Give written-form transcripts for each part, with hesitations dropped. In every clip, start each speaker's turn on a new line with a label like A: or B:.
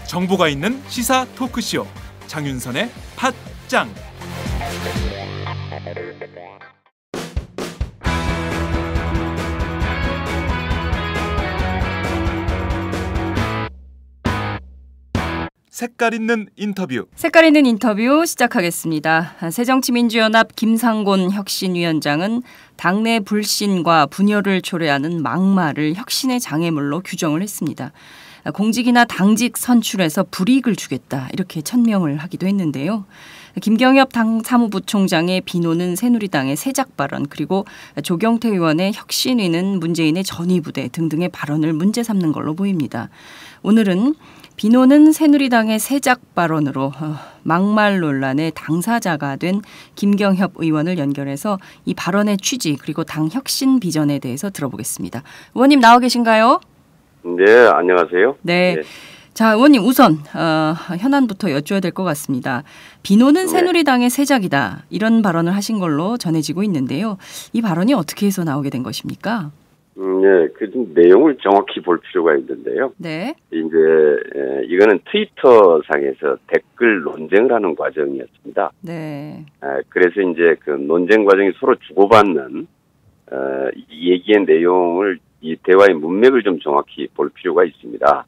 A: 정보가 있는 시사 토크쇼 장윤선의 팟짱. 색깔 있는 인터뷰.
B: 색깔 있는 인터뷰 시작하겠습니다. 새정치민주연합 김상곤 혁신위원장은 당내 불신과 분열을 초래하는 막말을 혁신의 장애물로 규정을 했습니다. 공직이나 당직 선출에서 불이익을 주겠다 이렇게 천명을 하기도 했는데요. 김경엽 당 사무부총장의 비노는 새누리당의 세작 발언, 그리고 조경태 의원의 혁신위는 문재인의 전위부대 등등의 발언을 문제 삼는 걸로 보입니다. 오늘은 비노는 새누리당의 세작 발언으로 막말 논란의 당사자가 된 김경엽 의원을 연결해서 이 발언의 취지 그리고 당 혁신 비전에 대해서 들어보겠습니다. 의원님 나와 계신가요?
C: 네, 안녕하세요.
B: 네. 네. 자, 의원님 우선 현안부터 여쭈어야 될 것 같습니다. 비노는 새누리당의 세작이다 이런 발언을 하신 걸로 전해지고 있는데요. 이 발언이 어떻게 해서 나오게 된 것입니까?
C: 네, 그 내용을 정확히 볼 필요가 있는데요.
B: 네.
C: 이제 이거는 트위터 상에서 댓글 논쟁을 하는 과정이었습니다.
B: 네.
C: 그래서 이제 그 논쟁 과정이 서로 주고받는 이 얘기의 내용을 이 대화의 문맥을 좀 정확히 볼 필요가 있습니다.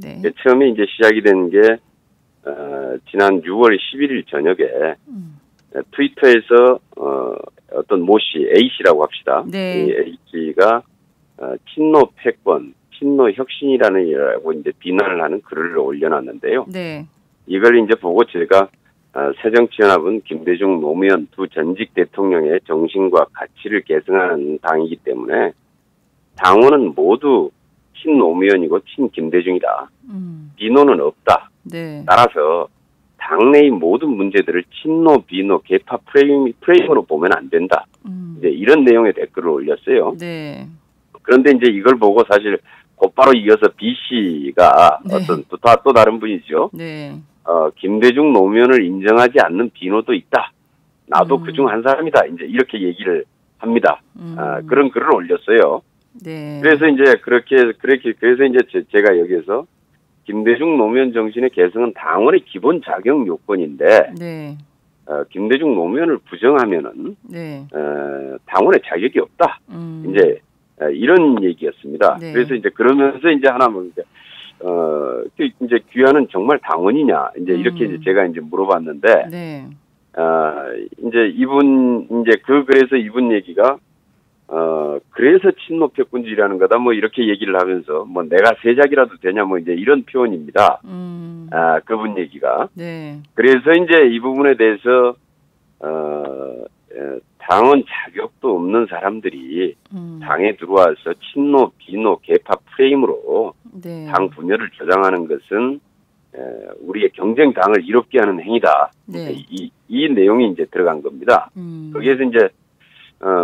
B: 네.
C: 처음에 이제 시작이 된 게 지난 6월 11일 저녁에 트위터에서 어떤 모 씨, A 씨라고 합시다.
B: 네.
C: 이 A 씨가 친노 패권, 친노 혁신이라는 이라고 이제 비난을 하는 글을 올려놨는데요.
B: 네.
C: 이걸 이제 보고 제가 새정치연합은 김대중, 노무현 두 전직 대통령의 정신과 가치를 계승하는 당이기 때문에 당원은 모두 친노무현이고 친김대중이다. 비노는 없다.
B: 네.
C: 따라서 당내의 모든 문제들을 친노, 비노, 계파 프레임으로 보면 안 된다. 이제 이런 내용의 댓글을 올렸어요.
B: 네.
C: 그런데 이제 이걸 보고 사실 곧바로 이어서 B 씨가
B: 네.
C: 어떤 또 다른 분이죠.
B: 네.
C: 김대중, 노무현을 인정하지 않는 비노도 있다. 나도 그중 한 사람이다. 이제 이렇게 얘기를 합니다. 그런 글을 올렸어요.
B: 네.
C: 그래서 이제 그래서 이제 제가 여기에서 김대중 노무현 정신의 계승은 당원의 기본 자격 요건인데,
B: 네.
C: 김대중 노무현을 부정하면은,
B: 네.
C: 당원의 자격이 없다. 이제, 이런 얘기였습니다.
B: 네.
C: 그래서 이제 그러면서 이제 하나 뭐, 이제 귀하는 정말 당원이냐, 이제 이렇게 이제 제가 이제 물어봤는데,
B: 네.
C: 이제 그래서 이분 얘기가, 그래서 친노패권주의라는 거다, 뭐, 이렇게 얘기를 하면서, 뭐, 내가 세작이라도 되냐, 뭐, 이제 이런 표현입니다. 그분 얘기가.
B: 네.
C: 그래서 이제 이 부분에 대해서, 당원 자격도 없는 사람들이 당에 들어와서 친노, 비노, 계파 프레임으로
B: 네.
C: 당 분열을 조장하는 것은, 우리의 경쟁 당을 이롭게 하는 행위다.
B: 네.
C: 이 내용이 이제 들어간 겁니다. 거기에서 이제,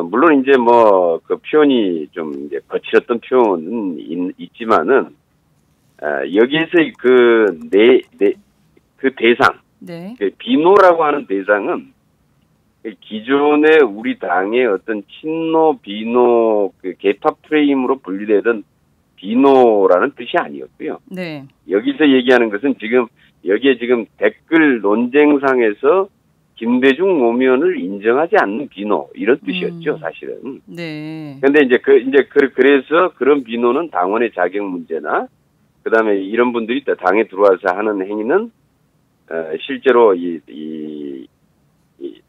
C: 물론 이제 뭐, 그 표현이 좀 이제 거칠었던 표현은 있지만은, 여기에서 그 대상,
B: 네.
C: 그 비노라고 하는 대상은 기존의 우리 당의 어떤 친노, 비노, 그 계파 프레임으로 분류되던 비노라는 뜻이 아니었고요.
B: 네. 여기서
C: 얘기하는 것은 여기에 지금 댓글 논쟁상에서 김대중 노무현을 인정하지 않는 비노 이런 뜻이었죠, 사실은.
B: 네.
C: 근데 그래서 그런 비노는 당원의 자격 문제나 그다음에 이런 분들이 당에 들어와서 하는 행위는 실제로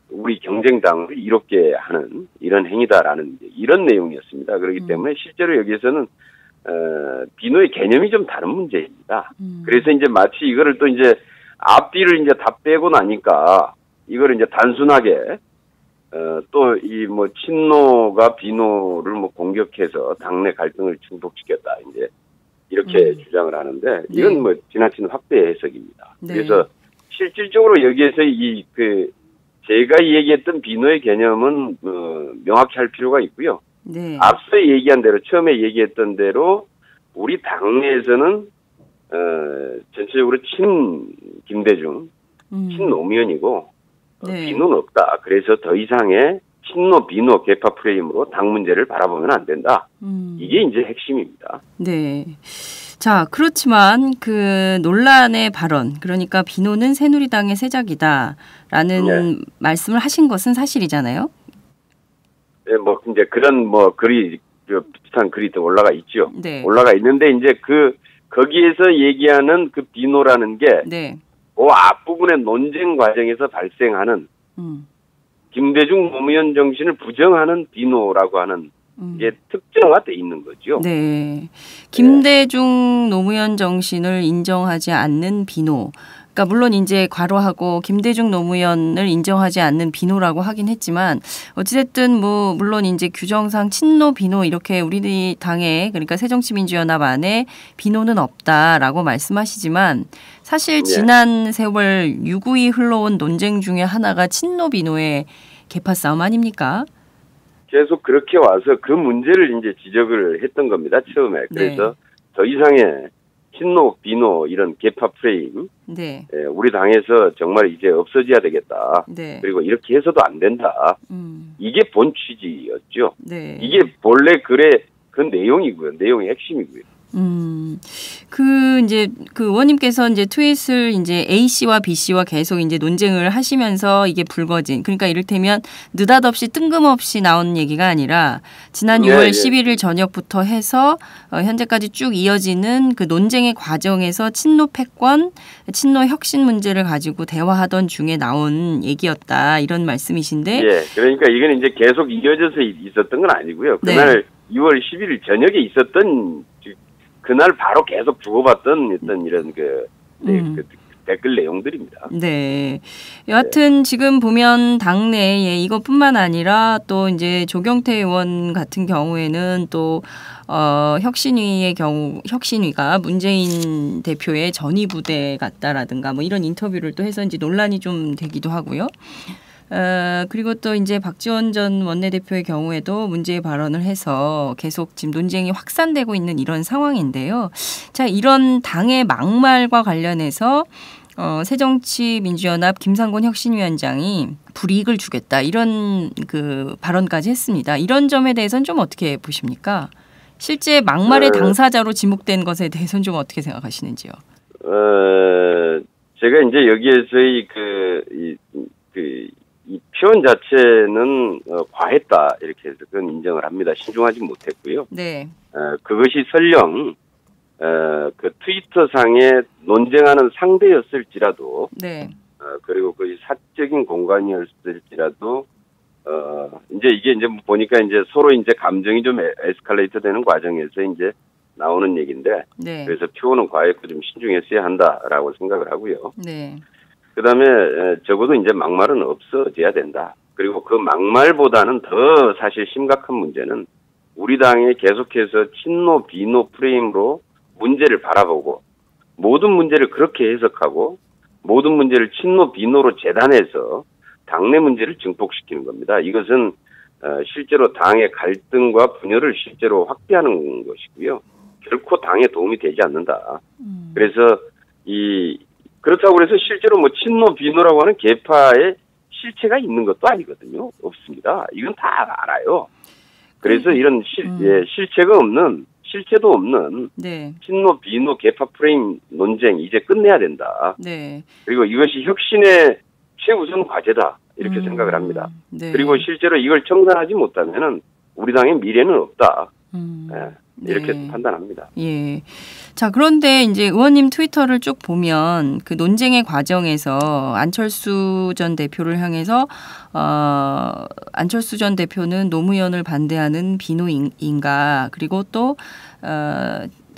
C: 우리 경쟁당을 이롭게 하는 이런 행위다라는 이런 내용이었습니다. 그렇기 때문에 실제로 여기에서는 비노의 개념이 좀 다른 문제입니다. 그래서 이제 마치 이거를 또 이제 앞뒤를 이제 다 빼고 나니까 이거를 이제 단순하게 또 이 뭐 친노가 비노를 뭐 공격해서 당내 갈등을 증폭시켰다 이제 이렇게 주장을 하는데 이건
B: 네.
C: 뭐 지나친 확대 해석입니다.
B: 네.
C: 그래서 실질적으로 여기에서 제가 얘기했던 비노의 개념은 명확히 할 필요가 있고요.
B: 네.
C: 앞서 얘기한 대로 처음에 얘기했던 대로 우리 당내에서는 전체적으로 친 김대중 친노무현이고
B: 네.
C: 비노는 없다. 그래서 더 이상의 친노 비노 개파 프레임으로 당 문제를 바라보면 안 된다. 이게 이제 핵심입니다.
B: 네. 자, 그렇지만 그 논란의 발언, 그러니까 비노는 새누리당의 새작이다라는
C: 네.
B: 말씀을 하신 것은 사실이잖아요.
C: 네, 뭐 이제 그런 뭐 글이 비슷한 글이 또 올라가 있죠.
B: 네.
C: 올라가 있는데 이제 거기에서 얘기하는 그 비노라는 게
B: 네.
C: 그 앞부분의 논쟁 과정에서 발생하는 김대중 노무현 정신을 부정하는 비노라고 하는 이게 특정화돼 있는 거죠.
B: 네. 김대중 노무현 정신을 인정하지 않는 비노. 그러니까 물론 이제 괄호하고 김대중 노무현을 인정하지 않는 비노라고 하긴 했지만 어찌됐든 뭐 물론 이제 규정상 친노 비노 이렇게 우리 당에 그러니까 새정치민주연합 안에 비노는 없다라고 말씀하시지만 사실 지난 세월 유구히 흘러온 논쟁 중에 하나가 친노 비노의 계파 싸움 아닙니까?
C: 계속 그렇게 와서 그 문제를 이제 지적을 했던 겁니다. 처음에. 그래서 더 이상의 친노, 비노 이런 계파 프레임,
B: 네.
C: 우리 당에서 정말 이제 없어져야 되겠다.
B: 네.
C: 그리고 이렇게 해서도 안 된다. 이게 본 취지였죠.
B: 네.
C: 이게 본래 글의 그 내용이고요. 내용의 핵심이고요.
B: 이제 그 의원님께서 이제 트윗을 이제 A 씨와 B 씨와 계속 이제 논쟁을 하시면서 이게 불거진 그러니까 이를테면 느닷없이 뜬금없이 나온 얘기가 아니라 지난 6월 11일 저녁부터 해서 현재까지 쭉 이어지는 그 논쟁의 과정에서 친노 패권, 친노 혁신 문제를 가지고 대화하던 중에 나온 얘기였다 이런 말씀이신데.
C: 예, 그러니까 이건 이제 계속 이어져서 있었던 건 아니고요. 그날 2월 11일 저녁에 있었던 그날 바로 계속 주고받던 어떤 이런 그 댓글 내용들입니다.
B: 네. 여하튼 지금 보면 당내에 이것뿐만 아니라 또 이제 조경태 의원 같은 경우에는 또 혁신위가 문재인 대표의 전위 부대 같다라든가 뭐 이런 인터뷰를 또 해서 이제 논란이 좀 되기도 하고요. 그리고 또 이제 박지원 전 원내대표의 경우에도 문제의 발언을 해서 계속 지금 논쟁이 확산되고 있는 이런 상황인데요. 자, 이런 당의 막말과 관련해서 새정치민주연합 김상곤 혁신위원장이 불이익을 주겠다 이런 그 발언까지 했습니다. 이런 점에 대해서는 좀 어떻게 보십니까? 실제 막말의 당사자로 지목된 것에 대해서는 좀 어떻게 생각하시는지요?
C: 제가 이제 여기에서의 이 표현 자체는 과했다 이렇게 해서 그건 인정을 합니다. 신중하지 못했고요.
B: 네.
C: 그것이 설령 그 트위터상에 논쟁하는 상대였을지라도,
B: 네.
C: 그리고 그 사적인 공간이었을지라도, 이제 이게 이제 보니까 이제 서로 이제 감정이 좀 에스컬레이터 되는 과정에서 이제 나오는 얘기인데,
B: 네.
C: 그래서 표현은 과했고 좀 신중했어야 한다라고 생각을 하고요.
B: 네.
C: 그다음에 적어도 이제 막말은 없어져야 된다. 그리고 그 막말보다는 더 사실 심각한 문제는 우리 당에 계속해서 친노 비노 프레임으로 문제를 바라보고 모든 문제를 그렇게 해석하고 모든 문제를 친노 비노로 재단해서 당내 문제를 증폭시키는 겁니다. 이것은 실제로 당의 갈등과 분열을 실제로 확대하는 것이고요. 결코 당에 도움이 되지 않는다. 그래서 그렇다고 해서 실제로 뭐 친노 비노라고 하는 계파의 실체가 있는 것도 아니거든요. 없습니다. 이건 다 알아요. 그래서 이런 실체도 없는
B: 네.
C: 친노 비노 계파 프레임 논쟁 이제 끝내야 된다.
B: 네.
C: 그리고 이것이 혁신의 최우선 과제다. 이렇게 생각을 합니다.
B: 네.
C: 그리고 실제로 이걸 청산하지 못하면은 우리 당의 미래는 없다. 이렇게 판단합니다.
B: 예. 자, 그런데 이제 의원님 트위터를 쭉 보면 그 논쟁의 과정에서 안철수 전 대표를 향해서 안철수 전 대표는 노무현을 반대하는 비노인가 그리고 또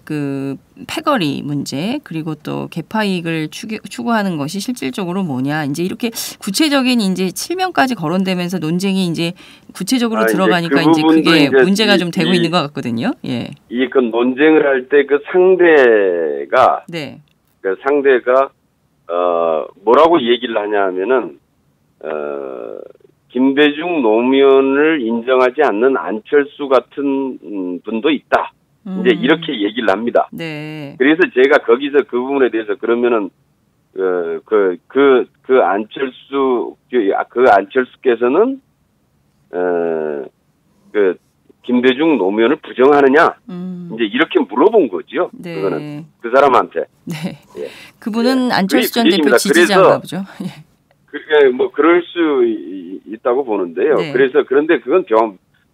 B: 그 패거리 문제 그리고 또 계파 이익을 추구하는 것이 실질적으로 뭐냐 이제 이렇게 구체적인 이제 실명까지 거론되면서 논쟁이 이제 구체적으로 들어가니까 이제 그게 문제가 좀 되고 있는 것 같거든요. 예.
C: 그 논쟁을 할 때 그 상대가
B: 네.
C: 그 상대가 뭐라고 얘기를 하냐면은 김대중 노무현을 인정하지 않는 안철수 같은 분도 있다. 이제 이렇게 얘기를 합니다.
B: 네.
C: 그래서 제가 거기서 그 부분에 대해서 그러면은 안철수께서는 김대중 노무현을 부정하느냐 이제 이렇게 물어본 거죠.
B: 네.
C: 그거는 그 사람한테.
B: 네.
C: 예.
B: 그분은
C: 예.
B: 안철수 전
C: 그
B: 대표
C: 얘기입니다.
B: 지지자인가 보죠. 예.
C: 그게 뭐 그럴 수 있다고 보는데요.
B: 네.
C: 그런데 그건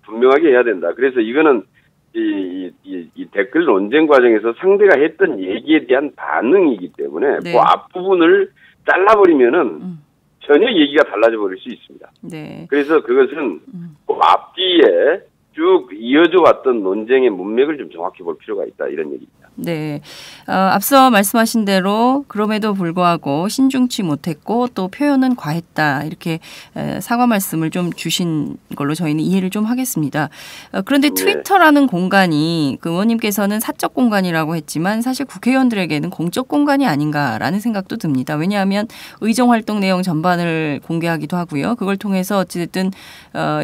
C: 분명하게 해야 된다. 그래서 이거는 이 댓글 논쟁 과정에서 상대가 했던 얘기에 대한 반응이기 때문에
B: 네.
C: 그 앞부분을 잘라버리면은 전혀 얘기가 달라져 버릴 수 있습니다.
B: 네.
C: 그래서 그것은 그 앞뒤에 쭉 이어져 왔던 논쟁의 문맥을 좀 정확히 볼 필요가 있다 이런 얘기입니다.
B: 네. 앞서 말씀하신 대로 그럼에도 불구하고 신중치 못했고 또 표현은 과했다. 이렇게 사과 말씀을 좀 주신 걸로 저희는 이해를 좀 하겠습니다. 그런데
C: 네.
B: 트위터라는 공간이 그 의원님께서는 사적 공간이라고 했지만 사실 국회의원들에게는 공적 공간이 아닌가라는 생각도 듭니다. 왜냐하면 의정활동 내용 전반을 공개하기도 하고요. 그걸 통해서 어쨌든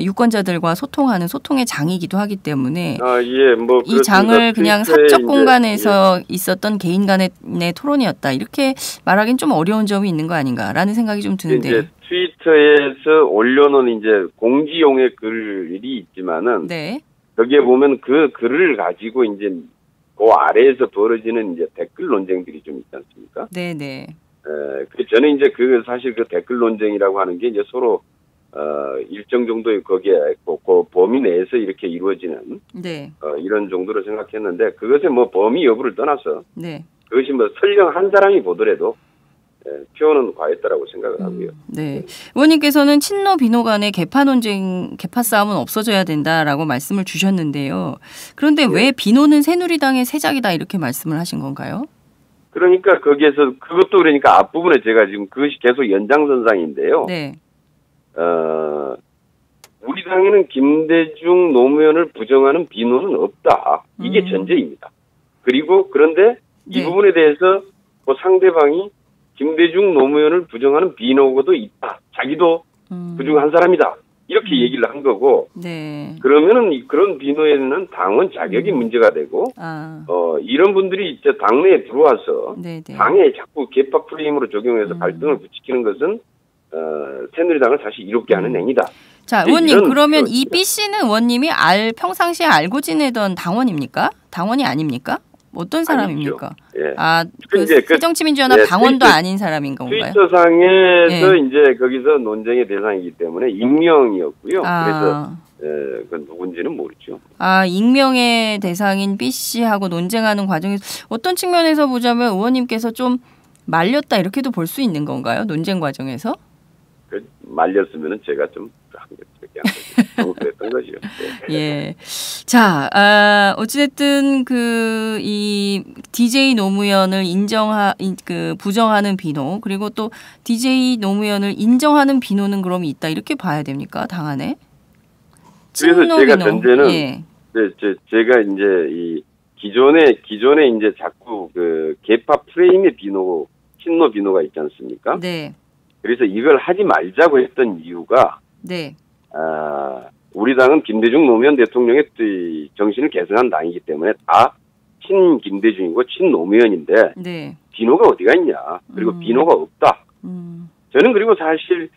B: 유권자들과 소통하는 소통의 장이기도 하기 때문에
C: 예, 뭐
B: 이 장을 그냥 사적 공간에서 있었던 개인 간의 토론이었다. 이렇게 말하기는 좀 어려운 점이 있는 거 아닌가라는 생각이 좀 드는데요.
C: 이제 트위터에서 올려놓은 이제 공지용의 글이 있지만은
B: 네.
C: 거기에 보면 그 글을 가지고 이제 그 아래에서 벌어지는 이제 댓글 논쟁들이 좀 있지 않습니까?
B: 네, 네.
C: 저는 이제 사실 그 댓글 논쟁이라고 하는 게 이제 서로 일정 정도의 거기에 그 범위 내에서 이렇게 이루어지는
B: 네.
C: 이런 정도로 생각했는데 그것의 뭐 범위 여부를 떠나서
B: 네.
C: 그것이 뭐 설령 한 사람이 보더라도 표현은 과했다라고 생각을 하고요.
B: 네. 의원님께서는 친노 비노 간의 개파 논쟁, 개파 싸움은 없어져야 된다라고 말씀을 주셨는데요. 그런데 왜 비노는 새누리당의 새작이다 이렇게 말씀을 하신 건가요?
C: 그러니까 거기에서 그것도 그러니까 앞부분에 제가 지금 그것이 계속 연장선상인데요.
B: 네.
C: 우리 당에는 김대중 노무현을 부정하는 비노는 없다. 이게 전제입니다. 그런데 이
B: 네.
C: 부분에 대해서 그 상대방이 김대중 노무현을 부정하는 비노도 있다. 자기도 그중 한 사람이다. 이렇게 얘기를 한 거고.
B: 네.
C: 그러면은 그런 비노에는 당원 자격이 문제가 되고, 이런 분들이 이제 당내에 들어와서
B: 네네.
C: 당에 자꾸 개파 프레임으로 적용해서 갈등을 부추기는 것은 새누리당을 다시 이롭게 하는 행위다.
B: 자, 의원님 그러면 이 B 씨는 의원님이 평상시에 알고 지내던 당원입니까? 당원이 아닙니까? 어떤 사람입니까?
C: 예.
B: 새정치민주연합 당원도 아닌 사람인 건가요?
C: 트위터상에서 이제 거기서 논쟁의 대상이기 때문에 익명이었고요. 그래서 그건 누군지는 모르죠.
B: 익명의 대상인 B 씨하고 논쟁하는 과정에서 어떤 측면에서 보자면 의원님께서 좀 말렸다 이렇게도 볼 수 있는 건가요? 논쟁 과정에서?
C: 말렸으면은 제가 좀 너무 그랬던 거죠. 네.
B: 예. 자, 어찌됐든 이 DJ 노무현을 부정하는 비노 그리고 또 DJ 노무현을 인정하는 비노는 그럼 있다 이렇게 봐야 됩니까? 당 안에?
C: 그래서 제가 전제는 제가 이제 이 기존에 이제 자꾸 그 개파 프레임의 비노, 친노 비노가 있지 않습니까?
B: 네.
C: 그래서 이걸 하지 말자고 했던 이유가
B: 네.
C: 우리 당은 김대중 노무현 대통령의 정신을 계승한 당이기 때문에 다 친 김대중이고 친 노무현인데
B: 네.
C: 비노가 어디가 있냐. 그리고 비노가 없다. 저는 그리고 사실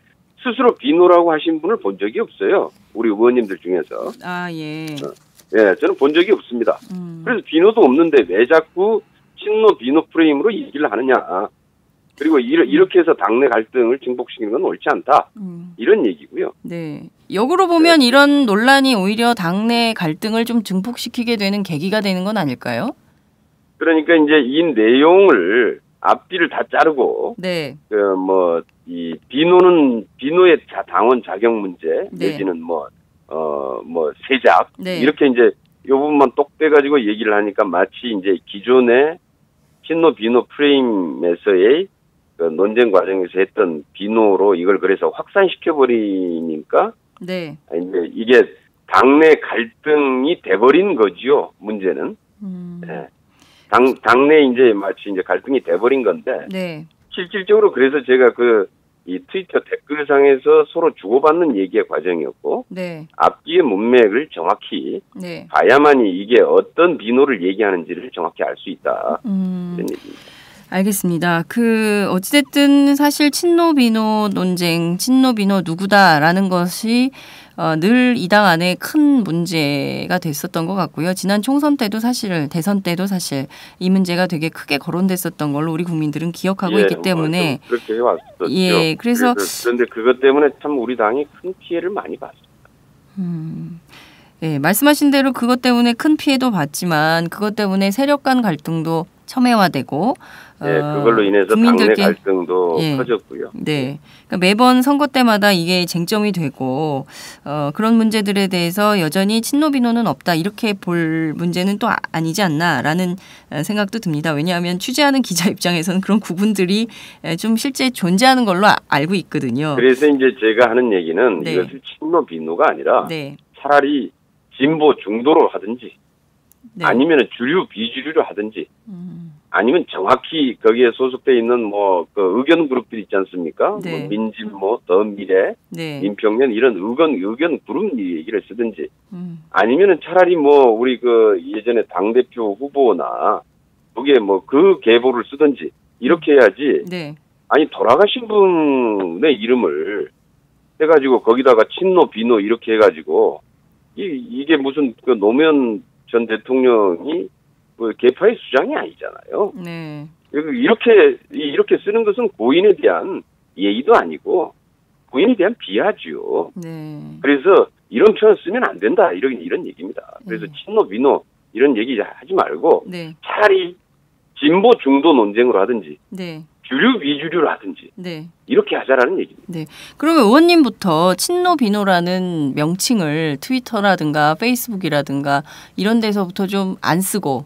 C: 스스로 비노라고 하신 분을 본 적이 없어요. 우리 의원님들 중에서.
B: 예.
C: 예, 저는 본 적이 없습니다. 그래서 비노도 없는데 왜 자꾸 친노 비노 프레임으로 얘기를 하느냐. 그리고 이렇게 해서 당내 갈등을 증폭시키는 건 옳지 않다. 이런 얘기고요.
B: 네. 역으로 보면 이런 논란이 오히려 당내 갈등을 좀 증폭시키게 되는 계기가 되는 건 아닐까요?
C: 그러니까 이제 이 내용을 앞뒤를 다 자르고
B: 네.
C: 이 비노의 당원 자격 문제 내지는 세작 이렇게 이제 이 부분만 똑 떼가지고 얘기를 하니까 마치 이제 기존의 친노 비노 프레임에서의 그 논쟁 과정에서 했던 비노로 이걸 그래서 확산시켜 버리니까 이제 이게 당내 갈등이 돼버린 거지요. 문제는 네. 당내 이제 마치 이제 갈등이 돼버린 건데 실질적으로 그래서 제가 이 트위터 댓글상에서 서로 주고받는 얘기의 과정이었고 앞뒤의 문맥을 정확히 봐야만이 이게 어떤 비노를 얘기하는지를 정확히 알 수 있다. 이런 얘기입니다.
B: 알겠습니다. 어찌됐든 사실 친노 비노 논쟁, 친노 비노 누구다라는 것이 늘 이 당 안에 큰 문제가 됐었던 것 같고요. 지난 총선 때도 사실, 대선 때도 사실 이 문제가 되게 크게 거론됐었던 걸로 우리 국민들은 기억하고 있기 때문에.
C: 그렇게 해왔었죠.
B: 예, 그래서
C: 그런데 그것 때문에 참 우리 당이 큰 피해를 많이 봤습니다.
B: 예, 말씀하신 대로 그것 때문에 큰 피해도 봤지만 그것 때문에 세력 간 갈등도 첨예화되고
C: 그걸로 인해서 당내 갈등도 커졌고요.
B: 네, 그러니까 매번 선거 때마다 이게 쟁점이 되고 그런 문제들에 대해서 여전히 친노 비노는 없다 이렇게 볼 문제는 또 아니지 않나라는 생각도 듭니다. 왜냐하면 취재하는 기자 입장에서는 그런 구분들이 좀 실제 존재하는 걸로 알고 있거든요.
C: 그래서 이제 제가 하는 얘기는 이것을 친노 비노가 아니라 차라리 진보 중도로 하든지 아니면 주류 비주류로 하든지 아니면 정확히 거기에 소속돼 있는 그 의견 그룹들 있지 않습니까? 뭐 민진, 더 미래, 민평년 이런 의견 그룹 얘기를 쓰든지 아니면은 차라리 우리 예전에 당대표 후보나 그게 그 계보를 쓰든지 이렇게 해야지. 아니 돌아가신 분의 이름을 해가지고 거기다가 친노 비노 이렇게 해가지고 이게 무슨 노무현 전 대통령이 계파의 수장이 아니잖아요. 이렇게 쓰는 것은 고인에 대한 예의도 아니고 고인에 대한 비하죠. 그래서 이런 표현 쓰면 안 된다 이런 얘기입니다. 그래서 친노 비노 이런 얘기 하지 말고 차라리 진보 중도 논쟁으로 하든지 주류 비주류로 하든지 이렇게 하자라는 얘기입니다.
B: 그러면 의원님부터 친노 비노라는 명칭을 트위터라든가 페이스북이라든가 이런 데서부터 좀 안 쓰고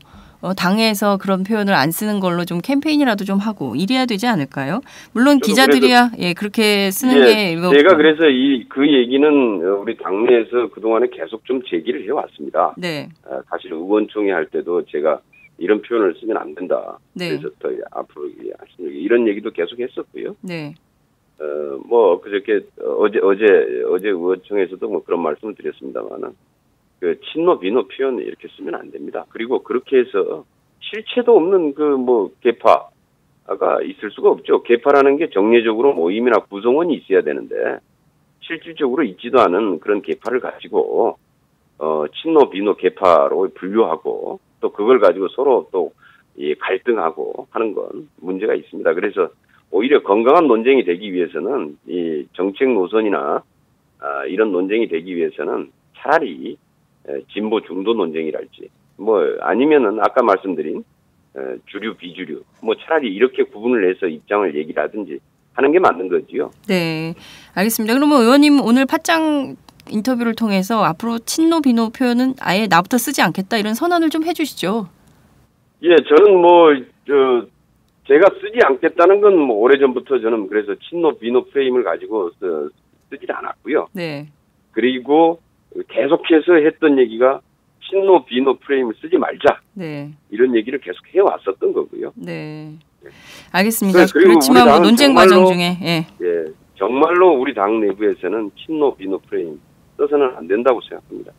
B: 당에서 그런 표현을 안 쓰는 걸로 좀 캠페인이라도 좀 하고 이래야 되지 않을까요? 물론 기자들이야 그렇게 쓰는 게
C: 제가 그래서 그 얘기는 우리 당내에서 그동안에 계속 좀 제기를 해왔습니다. 사실 의원총회 할 때도 제가 이런 표현을 쓰면 안 된다. 그래서 더 앞으로 이런 얘기도 계속 했었고요. 그저께 어제 의원총회에서도 그런 말씀을 드렸습니다만은 그 친노 비노 표현 이렇게 쓰면 안 됩니다. 그리고 그렇게 해서 실체도 없는 계파가 있을 수가 없죠. 계파라는 게 정례적으로 모임이나 구성원이 있어야 되는데 실질적으로 있지도 않은 그런 계파를 가지고 친노 비노 계파로 분류하고 또 그걸 가지고 서로 또 갈등하고 하는 건 문제가 있습니다. 그래서 오히려 건강한 논쟁이 되기 위해서는 이 정책 노선이나 이런 논쟁이 되기 위해서는 차라리 진보 중도 논쟁이랄지 아니면은 아까 말씀드린 주류 비주류 차라리 이렇게 구분을 해서 입장을 얘기를 하든지 하는 게 맞는 거지요.
B: 네, 알겠습니다. 그러면 의원님 오늘 팟짱 인터뷰를 통해서 앞으로 친노 비노 표현은 아예 나부터 쓰지 않겠다 이런 선언을 좀 해주시죠.
C: 저는 제가 쓰지 않겠다는 건 오래전부터 저는 그래서 친노 비노 프레임을 가지고 쓰질 않았고요. 그리고 계속해서 했던 얘기가 친노 비노 프레임을 쓰지 말자. 이런 얘기를 계속 해왔었던 거고요.
B: 알겠습니다. 그렇지만 논쟁 과정 중에
C: 정말로 우리 당 내부에서는 친노 비노 프레임 써서는 안 된다고 생각합니다.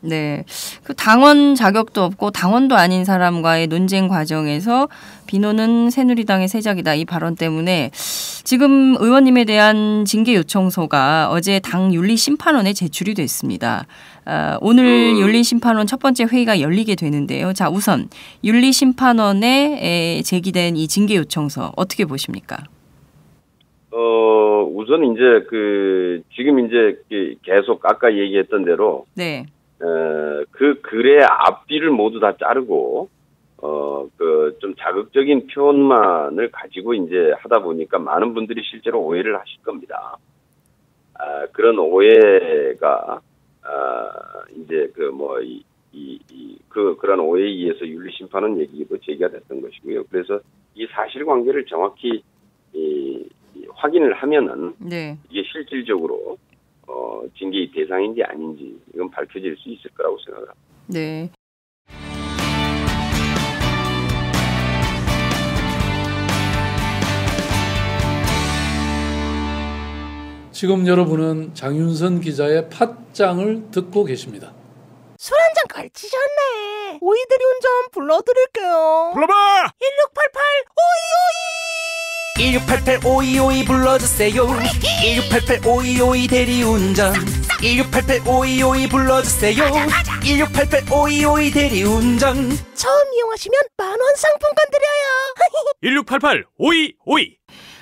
B: 그 당원 자격도 없고 당원도 아닌 사람과의 논쟁 과정에서 비노는 새누리당의 새작이다 이 발언 때문에 지금 의원님에 대한 징계 요청서가 어제 당 윤리심판원에 제출이 됐습니다. 오늘 윤리심판원 첫 번째 회의가 열리게 되는데요. 자, 우선 윤리심판원에 제기된 이 징계 요청서 어떻게 보십니까?
C: 우선 이제 지금 이제 계속 아까 얘기했던 대로 그 글의 앞뒤를 모두 다 자르고 좀 자극적인 표현만을 가지고 이제 하다 보니까 많은 분들이 실제로 오해를 하실 겁니다. 그런 오해가 이제 그런 오해에 의해서 윤리심판원 얘기도 제기가 됐던 것이고요. 그래서 이 사실관계를 정확히 확인을 하면은 이게 실질적으로 징계 대상인지 아닌지 이건 밝혀질 수 있을 거라고 생각합니다.
D: 지금 여러분은 장윤선 기자의 팟짱을 듣고 계십니다. 술 한 잔 걸치셨네. 오이 대리운전 불러드릴게요.
A: 불러봐.
D: 1688 오이오이 불러주세요. 1688 오이오이 대리운전 1688 오이오이 불러주세요. 1688 오이오이 대리운전. 처음 이용하시면 10,000원 상품권 드려요.
A: 1688 5252.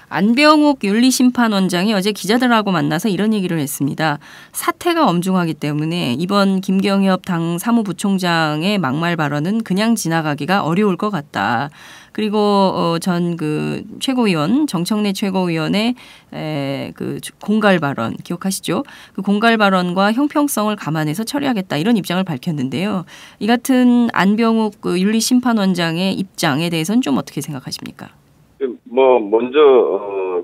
B: 안병욱 윤리심판원장이 어제 기자들하고 만나서 이런 얘기를 했습니다. 사태가 엄중하기 때문에 이번 김경엽 당 사무부총장의 막말 발언은 그냥 지나가기가 어려울 것 같다. 그리고 전 그 최고위원 정청래 최고위원의 그 공갈 발언 기억하시죠? 그 공갈 발언과 형평성을 감안해서 처리하겠다 이런 입장을 밝혔는데요. 이 같은 안병욱 그 윤리심판원장의 입장에 대해서는 좀 어떻게 생각하십니까?
C: 먼저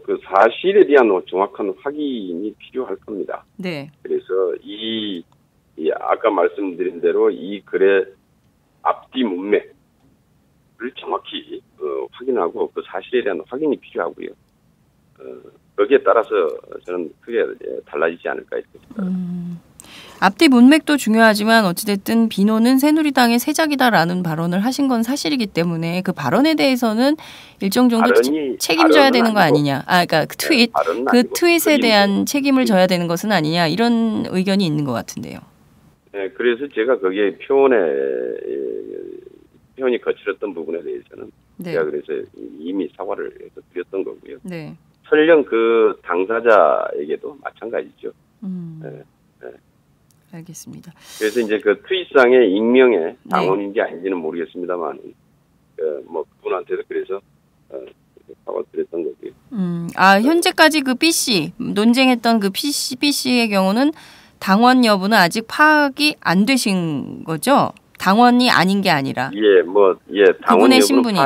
C: 그 사실에 대한 정확한 확인이 필요할 겁니다.
B: 네.
C: 그래서 이 아까 말씀드린 대로 이 글의 앞뒤 문맥을 정확히 확인하고 그 사실에 대한 확인이 필요하고요. 거기에 따라서 저는 크게 달라지지 않을까 싶습니다.
B: 앞뒤 문맥도 중요하지만 어찌됐든 비노는 새누리당의 새작이다라는 발언을 하신 건 사실이기 때문에 그 발언에 대해서는 일정 정도 책임져야 되는 거 아니냐. 그러니까 그 트윗, 그 트윗에 대한 책임을 져야 되는 것은 아니냐 이런 의견이 있는 것 같은데요.
C: 네, 그래서 제가 거기에 표현이 거칠었던 부분에 대해서는
B: 네.
C: 제가 그래서 이미 사과를 해서 드렸던 거고요.
B: 네.
C: 설령 그 당사자에게도 마찬가지죠. 네.
B: 알겠습니다.
C: 그래서 이제 그 트윗상의 익명의 당원인지 아닌지는 모르겠습니다만, 그분한테도 그래서 사과드렸던 거고요.
B: 현재까지 그 B 씨 논쟁했던 그 B 씨의 경우는 당원 여부는 아직 파악이 안 되신 거죠? 당원이 아닌 게 아니라.
C: 당원 여부는
B: 신분이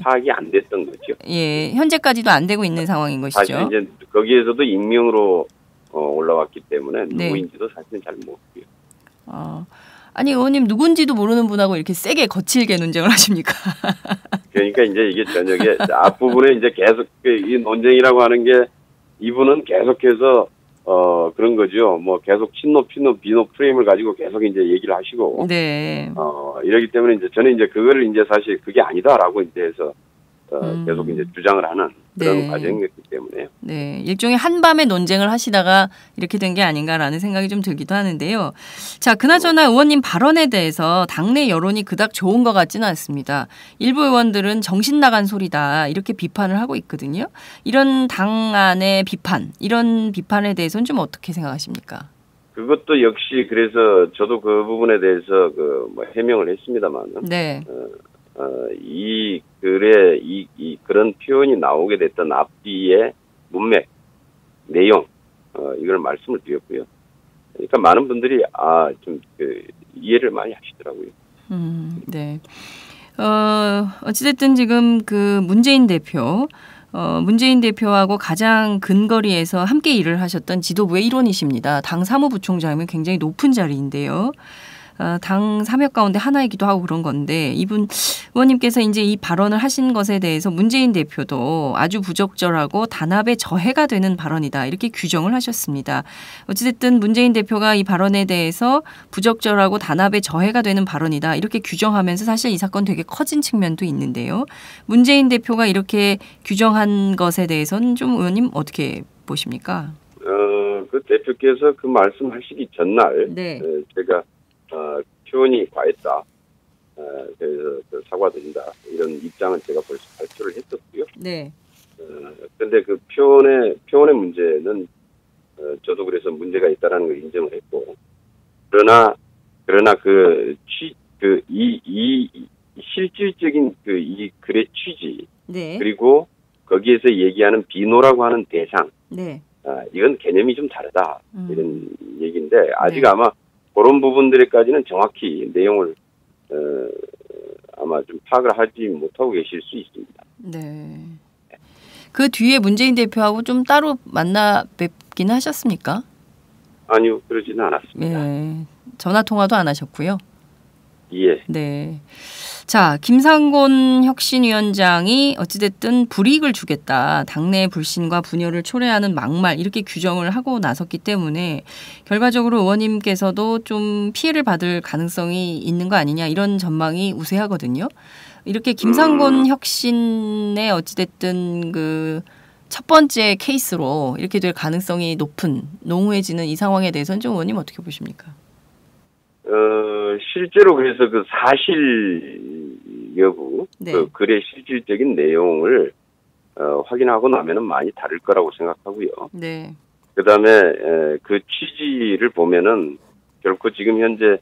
C: 파악이 안 됐던 거죠.
B: 예, 현재까지도 안 되고 있는 상황인 것이죠.
C: 사실 이제 거기에서도 익명으로 올라왔기 때문에 누구인지도 사실은 잘 모르고요.
B: 아니 의원님 누군지도 모르는 분하고 이렇게 세게 거칠게 논쟁을 하십니까?
C: 그러니까 이제 이게 저녁에 앞부분에 이제 계속 이 논쟁이라고 하는 게 이분은 계속해서 그런 거죠. 계속 친노, 피노, 비노 프레임을 가지고 계속 이제 얘기를 하시고.
B: 네.
C: 이러기 때문에 이제 저는 이제 그거를 이제 사실 그게 아니다라고 이제 해서 계속 이제 주장을 하는 그런 과정이었기 때문에요.
B: 네. 일종의 한밤에 논쟁을 하시다가 이렇게 된 게 아닌가라는 생각이 좀 들기도 하는데요. 자, 그나저나 의원님 발언에 대해서 당내 여론이 그닥 좋은 것 같지는 않습니다. 일부 의원들은 정신 나간 소리다 이렇게 비판을 하고 있거든요. 이런 당 안의 비판, 이런 비판에 대해서는 좀 어떻게 생각하십니까?
C: 그것도 역시 그래서 저도 그 부분에 대해서 해명을 했습니다만.
B: 네.
C: 이 글에 그런 표현이 나오게 됐던 앞뒤의 문맥, 내용, 이걸 말씀을 드렸고요. 그러니까 많은 분들이 좀 이해를 많이 하시더라고요.
B: 네. 어찌됐든 지금 그 문재인 대표하고 가장 근거리에서 함께 일을 하셨던 지도부의 일원이십니다. 당 사무부총장이면 굉장히 높은 자리인데요. 당 사역 가운데 하나이기도 하고 그런 건데 이분 의원님께서 이제 이 발언을 하신 것에 대해서 문재인 대표도 아주 부적절하고 단합에 저해가 되는 발언이다 이렇게 규정을 하셨습니다. 어찌됐든 문재인 대표가 이 발언에 대해서 부적절하고 단합에 저해가 되는 발언이다 이렇게 규정하면서 사실 이 사건 되게 커진 측면도 있는데요. 문재인 대표가 이렇게 규정한 것에 대해서는 좀 의원님 어떻게 보십니까?
C: 그 대표께서 그 말씀하시기 전날 제가 표현이 과했다. 그래서 사과드린다. 이런 입장은 제가 벌써 발표를 했었고요.
B: 네.
C: 그런데 그 표현의 문제는 저도 그래서 문제가 있다라는 걸 인정을 했고, 그러나 이 실질적인 이 글의 취지, 그리고 거기에서 얘기하는 비노라고 하는 대상, 이건 개념이 좀 다르다 이런 얘기인데 아직 아마 그런 부분들에까지는 정확히 내용을 아마 좀 파악을 하지 못하고 계실 수 있습니다.
B: 네. 그 뒤에 문재인 대표하고 좀 따로 만나 뵙긴 하셨습니까?
C: 아니요, 그러지는 않았습니다.
B: 전화 통화도 안 하셨고요.
C: 예.
B: 네. 자, 김상곤 혁신위원장이 어찌됐든 불이익을 주겠다. 당내 불신과 분열을 초래하는 막말 이렇게 규정을 하고 나섰기 때문에 결과적으로 의원님께서도 좀 피해를 받을 가능성이 있는 거 아니냐 이런 전망이 우세하거든요. 이렇게 김상곤 혁신의 어찌됐든 그 첫 번째 케이스로 이렇게 될 가능성이 높은 농후해지는 이 상황에 대해서는 좀 의원님 어떻게 보십니까?
C: 실제로 그래서 그 사실 여부,
B: 네.
C: 그 글의 실질적인 내용을 확인하고 나면은 많이 다를 거라고 생각하고요.
B: 네.
C: 그다음에 그 취지를 보면은 결코 지금 현재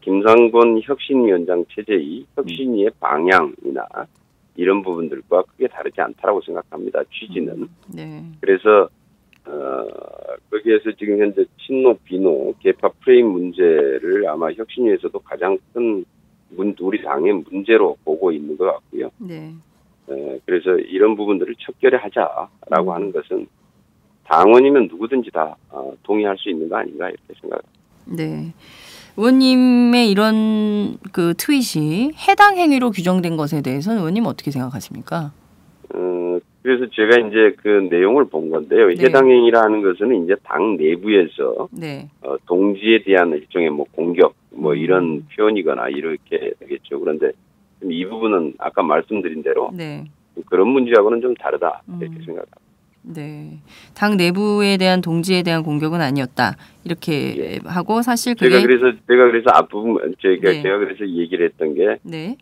C: 김상곤 혁신위원장 체제의 혁신위의 방향이나 이런 부분들과 크게 다르지 않다라고 생각합니다. 취지는.
B: 네.
C: 그래서 거기에서 지금 현재 친노 비노 계파 프레임 문제를 아마 혁신위에서도 가장 큰 우리 당의 문제로 보고 있는 것 같고요.
B: 네.
C: 그래서 이런 부분들을 척결해 하자라고 하는 것은 당원이면 누구든지 다 동의할 수 있는 거 아닌가 이렇게 생각합니다.
B: 네. 의원님의 이런 그 트윗이 해당 행위로 규정된 것에 대해서는 의원님 어떻게 생각하십니까?
C: 그래서 제가 이제 그 내용을 본 건데요.
B: 네.
C: 해당 행위라는 것은 이제 당 내부에서
B: 네.
C: 동지에 대한 일종의 뭐 공격 뭐 이런 표현이거나 이렇게 되겠죠. 그런데 이 부분은 아까 말씀드린 대로
B: 네.
C: 그런 문제하고는 좀 다르다 이렇게 생각합니다.
B: 네. 당 내부에 대한 동지에 대한 공격은 아니었다. 이렇게
C: 예.
B: 하고 사실 그게
C: 제가 그래서 앞부분 제가
B: 네.
C: 그래서 얘기를 했던 게
B: 네.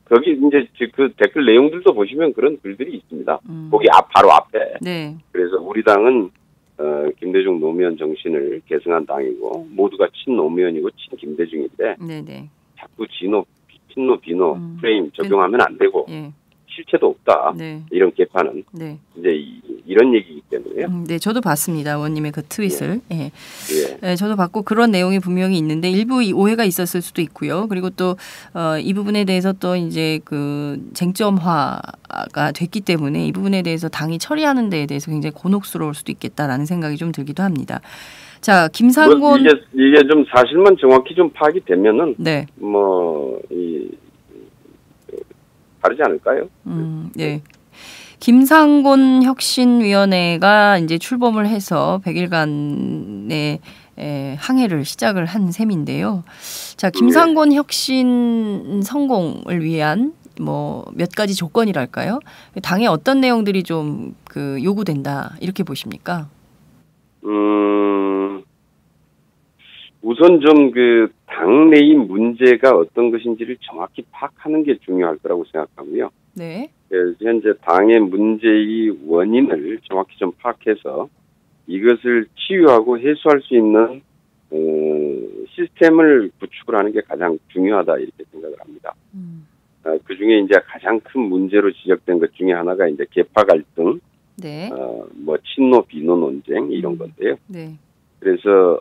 C: 거기 이제 그 댓글 내용들도 보시면 그런 글들이 있습니다. 거기 바로 앞에.
B: 네.
C: 그래서 우리 당은 김대중 노무현 정신을 계승한 당이고 모두가 친노무현이고 친김대중인데
B: 네, 네.
C: 자꾸 친노 비노 프레임 적용하면 안 되고
B: 예.
C: 실체도 없다.
B: 네.
C: 이런 개파는
B: 네.
C: 이제 이런 얘기이기 때문에요.
B: 네, 저도 봤습니다. 의원님의 그 트윗을. 예.
C: 예.
B: 네, 저도 봤고 그런 내용이 분명히 있는데 일부 오해가 있었을 수도 있고요. 그리고 또 이 부분에 대해서 또 이제 그 쟁점화가 됐기 때문에 이 부분에 대해서 당이 처리하는 데에 대해서 굉장히 곤혹스러울 수도 있겠다라는 생각이 좀 들기도 합니다. 자, 김상곤
C: 이게 좀 사실만 정확히 좀 파악이 되면은
B: 네.
C: 다르지 않을까요?
B: 네. 김상곤 혁신위원회가 이제 출범을 해서 100일간의 항해를 시작을 한 셈인데요. 자, 김상곤 혁신 성공을 위한 뭐 몇 가지 조건이랄까요? 당에 어떤 내용들이 좀 그 요구된다 이렇게 보십니까?
C: 우선 좀 그 당내의 문제가 어떤 것인지를 정확히 파악하는 게 중요할 거라고 생각하고요.
B: 네.
C: 그래서 현재 당의 문제의 원인을 정확히 좀 파악해서 이것을 치유하고 해소할 수 있는 시스템을 구축을 하는 게 가장 중요하다 이렇게 생각을 합니다. 그 중에 이제 가장 큰 문제로 지적된 것 중에 하나가 이제 계파 갈등,
B: 네.
C: 뭐 친노 비노 논쟁 이런 건데요.
B: 네.
C: 그래서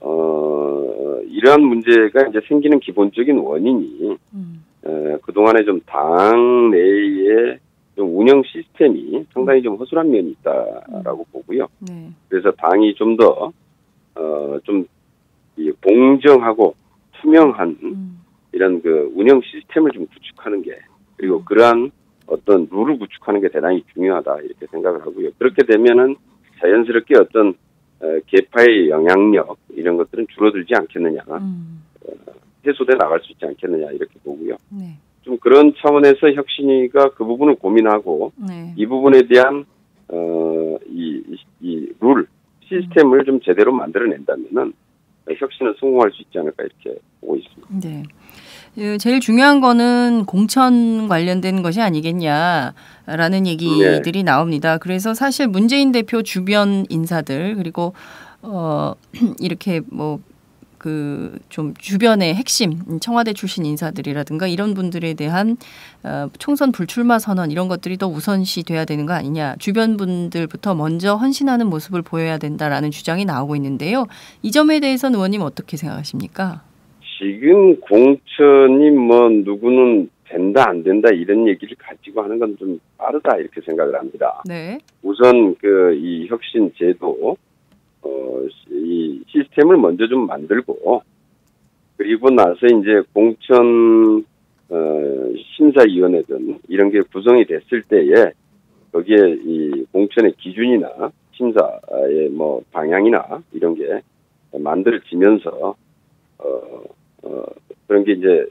C: 이러한 문제가 이제 생기는 기본적인 원인이 그동안에 좀 당 내의 좀 운영 시스템이 상당히 좀 허술한 면이 있다라고 보고요.
B: 네.
C: 그래서 당이 좀 더 좀 공정하고 투명한 이런 그 운영 시스템을 좀 구축하는 게 그리고 그러한 어떤 룰을 구축하는 게 대단히 중요하다 이렇게 생각을 하고요. 그렇게 되면은 자연스럽게 어떤 계파의 영향력 이런 것들은 줄어들지 않겠느냐, 해소돼 나갈 수 있지 않겠느냐 이렇게 보고요.
B: 네.
C: 좀 그런 차원에서 혁신위가 그 부분을 고민하고
B: 네.
C: 이 부분에 대한 이 룰 시스템을 좀 제대로 만들어낸다면은 혁신은 성공할 수 있지 않을까 이렇게 보고 있습니다.
B: 네. 제일 중요한 거는 공천 관련된 것이 아니겠냐라는 얘기들이 나옵니다. 그래서 사실 문재인 대표 주변 인사들 그리고 이렇게 뭐 그 좀 주변의 핵심 청와대 출신 인사들이라든가 이런 분들에 대한 총선 불출마 선언 이런 것들이 더 우선시 돼야 되는 거 아니냐. 주변 분들부터 먼저 헌신하는 모습을 보여야 된다라는 주장이 나오고 있는데요. 이 점에 대해서는 의원님 어떻게 생각하십니까? 지금
C: 공천이 뭐 누구는 된다 안 된다 이런 얘기를 가지고 하는 건 좀 빠르다 이렇게 생각을 합니다.
B: 네.
C: 우선 이 혁신 제도 이 시스템을 먼저 좀 만들고 그리고 나서 이제 공천 심사위원회든 이런 게 구성이 됐을 때에 거기에 이 공천의 기준이나 심사의 뭐 방향이나 이런 게 만들어지면서 그런 게 이제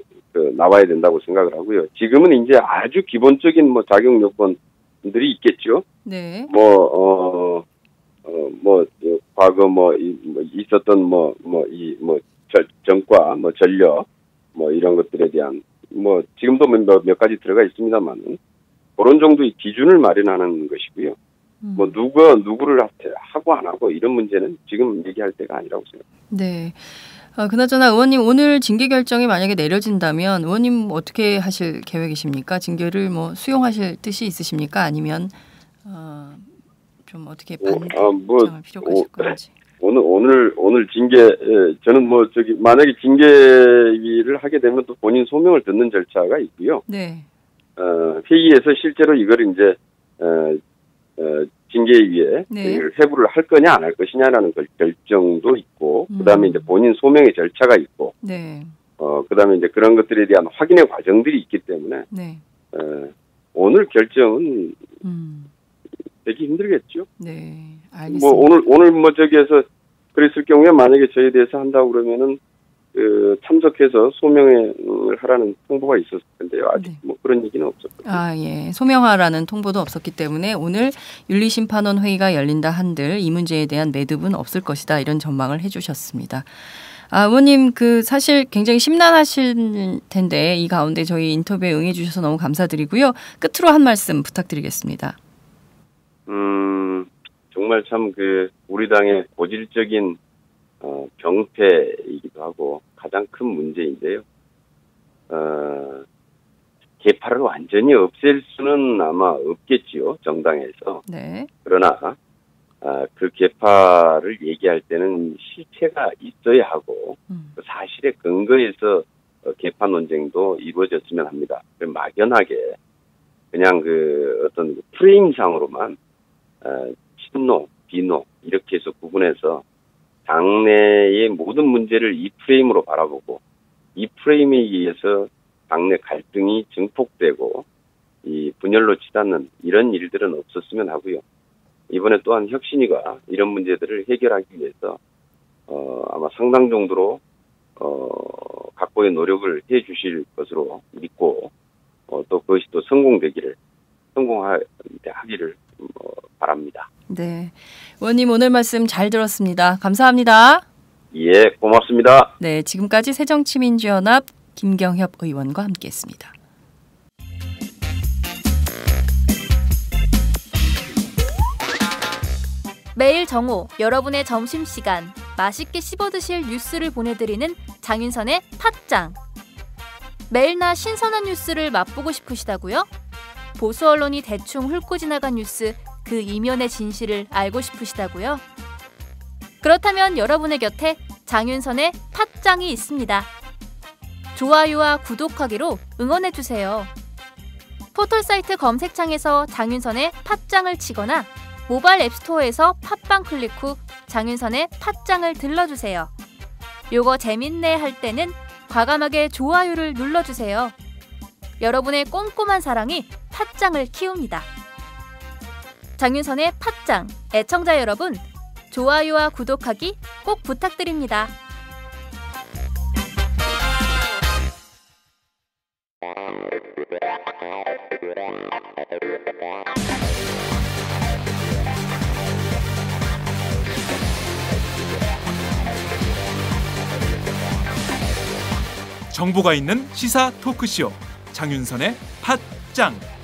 C: 나와야 된다고 생각을 하고요. 지금은 이제 아주 기본적인 뭐 자격 요건들이 있겠죠.
B: 네.
C: 과거 있었던 전과 전력 이런 것들에 대한 지금도 몇 가지 들어가 있습니다만 그런 정도의 기준을 마련하는 것이고요. 누구를 하고 안 하고 이런 문제는 지금 얘기할 때가 아니라고 생각합니다.
B: 네. 그나저나 의원님 오늘 징계 결정이 만약에 내려진다면 의원님 어떻게 하실 계획이십니까? 징계를 수용하실 뜻이 있으십니까? 아니면 좀 어떻게 반대할 필요가 있을 건지.
C: 오늘 징계 저는 만약에 징계를 하게 되면 또 본인 소명을 듣는 절차가 있고요.
B: 네.
C: 회의에서 실제로 이걸 이제 징계위에
B: 네.
C: 회부를 할 거냐 안 할 것이냐라는 결정도 있고 그다음에 이제 본인 소명의 절차가 있고
B: 네.
C: 그다음에 이제 그런 것들에 대한 확인의 과정들이 있기 때문에
B: 네.
C: 오늘 결정은 되기 힘들겠죠.
B: 네. 알겠습니다.
C: 오늘 저기에서 그랬을 경우에 만약에 저희에 대해서 한다고 그러면은 참석해서 소명을 하라는 통보가 있었을 텐데요. 아직
B: 네.
C: 그런 얘기는 없었거든요.
B: 예. 소명하라는 통보도 없었기 때문에 오늘 윤리심판원 회의가 열린다 한들 이 문제에 대한 매듭은 없을 것이다. 이런 전망을 해주셨습니다. 의원님 사실 굉장히 심란하실 텐데 이 가운데 저희 인터뷰에 응해주셔서 너무 감사드리고요. 끝으로 한 말씀 부탁드리겠습니다.
C: 정말 참 우리 당의 고질적인 병폐이기도 하고 가장 큰 문제인데요. 계파를 완전히 없앨 수는 아마 없겠지요, 정당에서.
B: 네.
C: 그러나 그 계파를 얘기할 때는 실체가 있어야 하고 그 사실에 근거해서 계파 논쟁도 이루어졌으면 합니다. 막연하게 그냥 어떤 프레임상으로만 친노, 비노 이렇게 해서 구분해서 당내의 모든 문제를 이 프레임으로 바라보고 이 프레임에 의해서 당내 갈등이 증폭되고 이 분열로 치닫는 이런 일들은 없었으면 하고요. 이번에 또한 혁신위가 이런 문제들을 해결하기 위해서 아마 상당 정도로 각고의 노력을 해 주실 것으로 믿고 또 그것이 또 성공하기를 바랍니다.
B: 네. 의원님 오늘 말씀 잘 들었습니다. 감사합니다.
C: 예, 고맙습니다.
B: 네, 지금까지 새정치민주연합 김경협 의원과 함께했습니다.
E: 매일 정오 여러분의 점심시간 맛있게 씹어드실 뉴스를 보내드리는 장윤선의 팟짱. 매일낮 신선한 뉴스를 맛보고 싶으시다고요? 보수 언론이 대충 훑고 지나간 뉴스 그 이면의 진실을 알고 싶으시다고요? 그렇다면 여러분의 곁에 장윤선의 팟짱이 있습니다. 좋아요와 구독하기로 응원해주세요. 포털사이트 검색창에서 장윤선의 팟짱을 치거나 모바일 앱스토어에서 팟빵 클릭 후 장윤선의 팟짱을 들러주세요. 요거 재밌네 할 때는 과감하게 좋아요를 눌러주세요. 여러분의 꼼꼼한 사랑이 팟짱을 키웁니다. 장윤선의 팟짱, 애청자 여러분, 좋아요와 구독하기 꼭 부탁드립니다.
A: 정보가 있는 시사 토크쇼 장윤선의 팟짱.